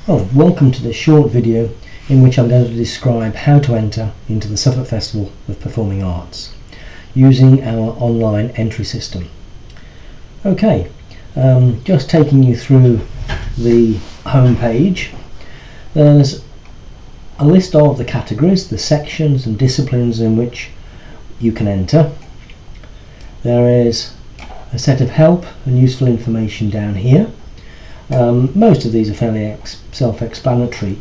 Well, welcome to this short video in which I'm going to describe how to enter into the Suffolk Festival of Performing Arts using our online entry system. Okay, just taking you through the home page. There's a list of the categories, the sections and disciplines in which you can enter. There is a set of help and useful information down here. Most of these are fairly self-explanatory,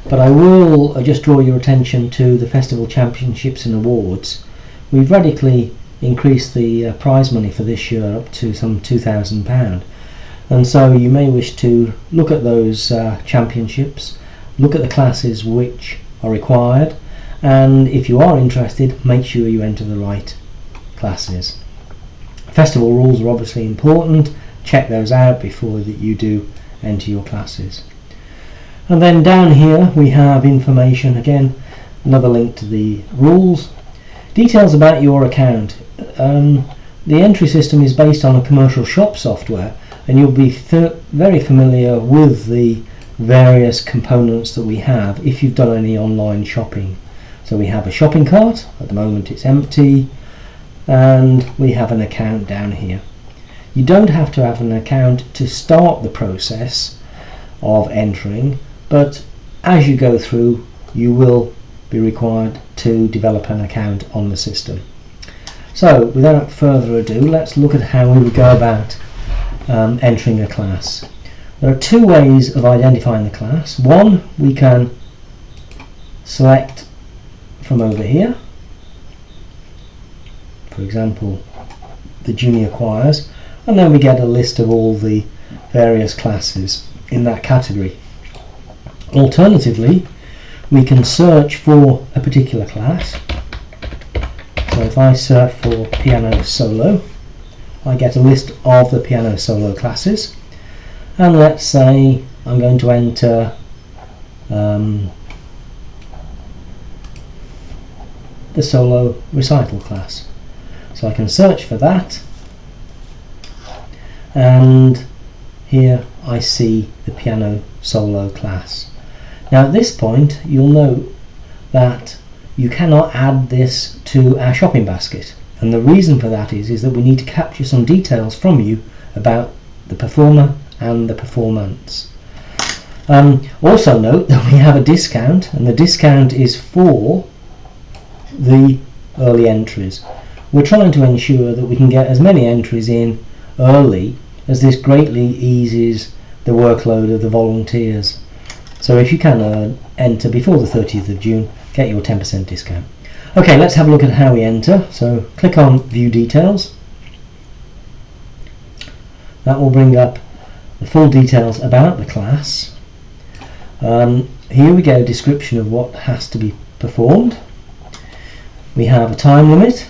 but I will just draw your attention to the Festival Championships and Awards. We've radically increased the prize money for this year up to some £2,000, and so you may wish to look at those championships, look at the classes which are required, and if you are interested, make sure you enter the right classes. Festival rules are obviously important. Check those out before that you do enter your classes. And then down here we have information, again another link to the rules, details about your account. The entry system is based on a commercial shop software, and you'll be very familiar with the various components that we have if you've done any online shopping. So we have a shopping cart, at the moment it's empty, and we have an account down here. You don't have to have an account to start the process of entering, but as you go through you will be required to develop an account on the system. So without further ado, let's look at how we would go about entering a class. There are two ways of identifying the class. One, we can select from over here, for example the junior choirs, and then we get a list of all the various classes in that category. Alternatively, we can search for a particular class. So if I search for piano solo, I get a list of the piano solo classes, and let's say I'm going to enter the solo recital class. So I can search for that, and here I see the piano solo class. Now at this point you'll note that you cannot add this to our shopping basket, and the reason for that is that we need to capture some details from you about the performer and the performance. Also note that we have a discount, and the discount is for the early entries. We're trying to ensure that we can get as many entries in early, as this greatly eases the workload of the volunteers. So if you can enter before the 30th of June, get your 10% discount. Okay, let's have a look at how we enter. So click on View Details. That will bring up the full details about the class. Here we get a description of what has to be performed. We have a time limit.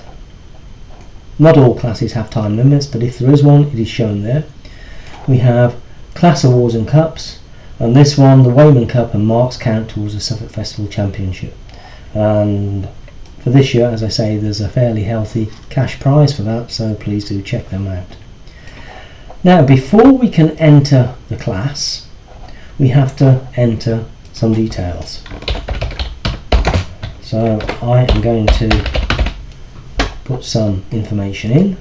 Not all classes have time limits, but if there is one, it is shown there. We have class awards and cups, and this one, the Wayman Cup and marks count towards the Suffolk Festival Championship. And for this year, as I say, there's a fairly healthy cash prize for that, so please do check them out. Now, before we can enter the class, we have to enter some details. So I am going to put some information in.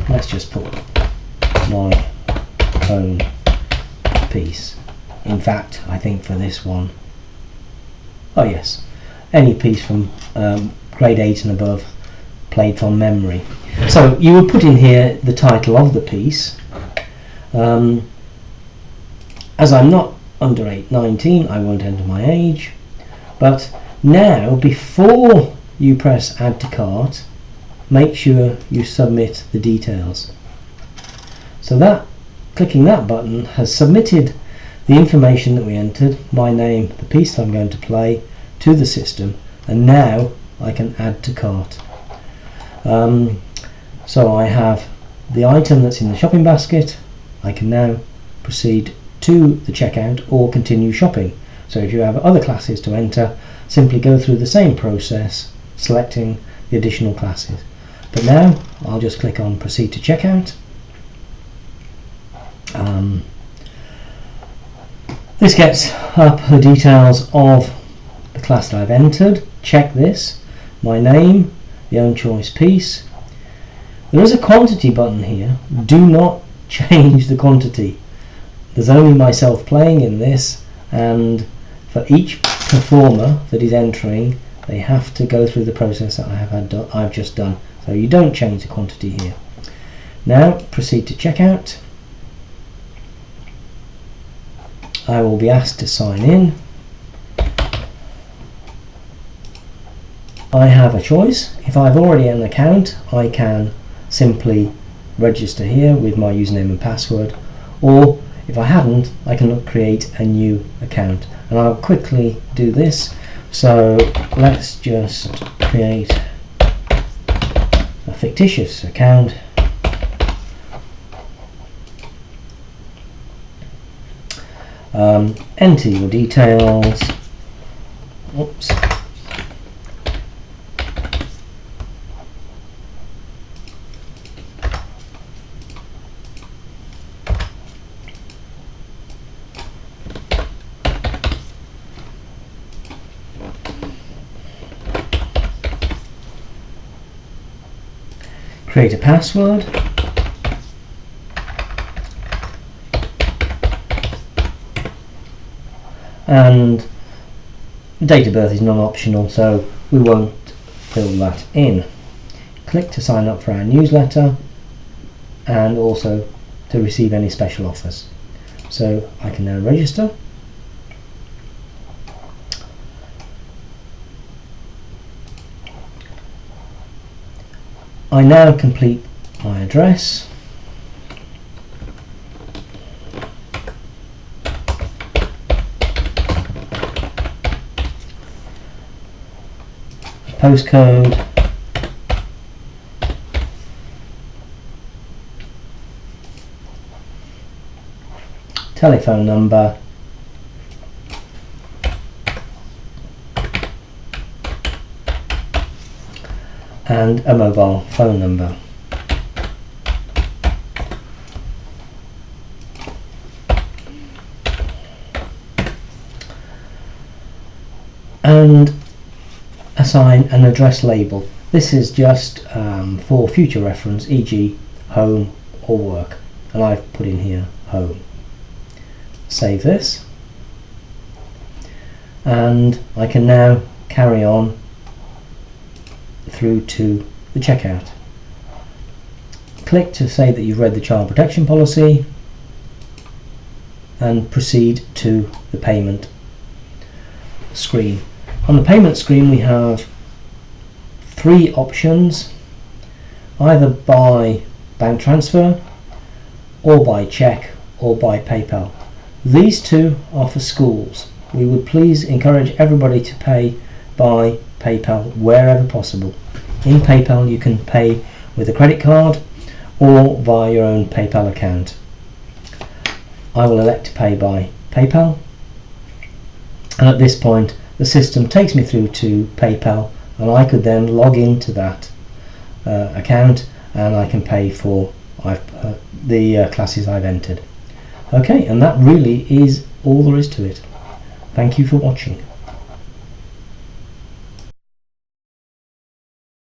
Let's just put my own piece. In fact, I think for this one, oh yes, any piece from grade 8 and above, played from memory. So you would put in here the title of the piece. As I'm not under 19, I won't enter my age, but now, before you press Add to Cart, make sure you submit the details. So that, clicking that button has submitted the information that we entered, my name, the piece that I'm going to play, to the system, and now I can add to cart. So I have the item that's in the shopping basket. I can now proceed to the checkout or continue shopping. So if you have other classes to enter, simply go through the same process, selecting the additional classes. But now I'll just click on Proceed to Checkout, and This gets up the details of the class that I've entered. Check this, my name, the own choice piece. There is a quantity button here. Do not change the quantity. There's only myself playing in this, and for each performer that is entering, they have to go through the process that I've just done. So you don't change the quantity here. Now proceed to checkout. I will be asked to sign in. I have a choice. If I've already an account, I can simply register here with my username and password, or if I haven't, I can create a new account, and I'll quickly do this. So let's just create a fictitious account. Enter your details. Oops. Create a password. And date of birth is non-optional, so we won't fill that in. Click to sign up for our newsletter and also to receive any special offers. So I can now register. I now complete my address. Postcode, telephone number, and a mobile phone number. And assign an address label. This is just for future reference, e.g. home or work, and I've put in here home. Save this, and I can now carry on through to the checkout. Click to say that you've read the child protection policy and proceed to the payment screen. On the payment screen we have three options, either by bank transfer or by cheque or by PayPal. These two are for schools. We would please encourage everybody to pay by PayPal wherever possible. In PayPal you can pay with a credit card or via your own PayPal account. I will elect to pay by PayPal, and at this point the system takes me through to PayPal, and I could then log into that account and I can pay for the classes I've entered. Okay, and that really is all there is to it. Thank you for watching.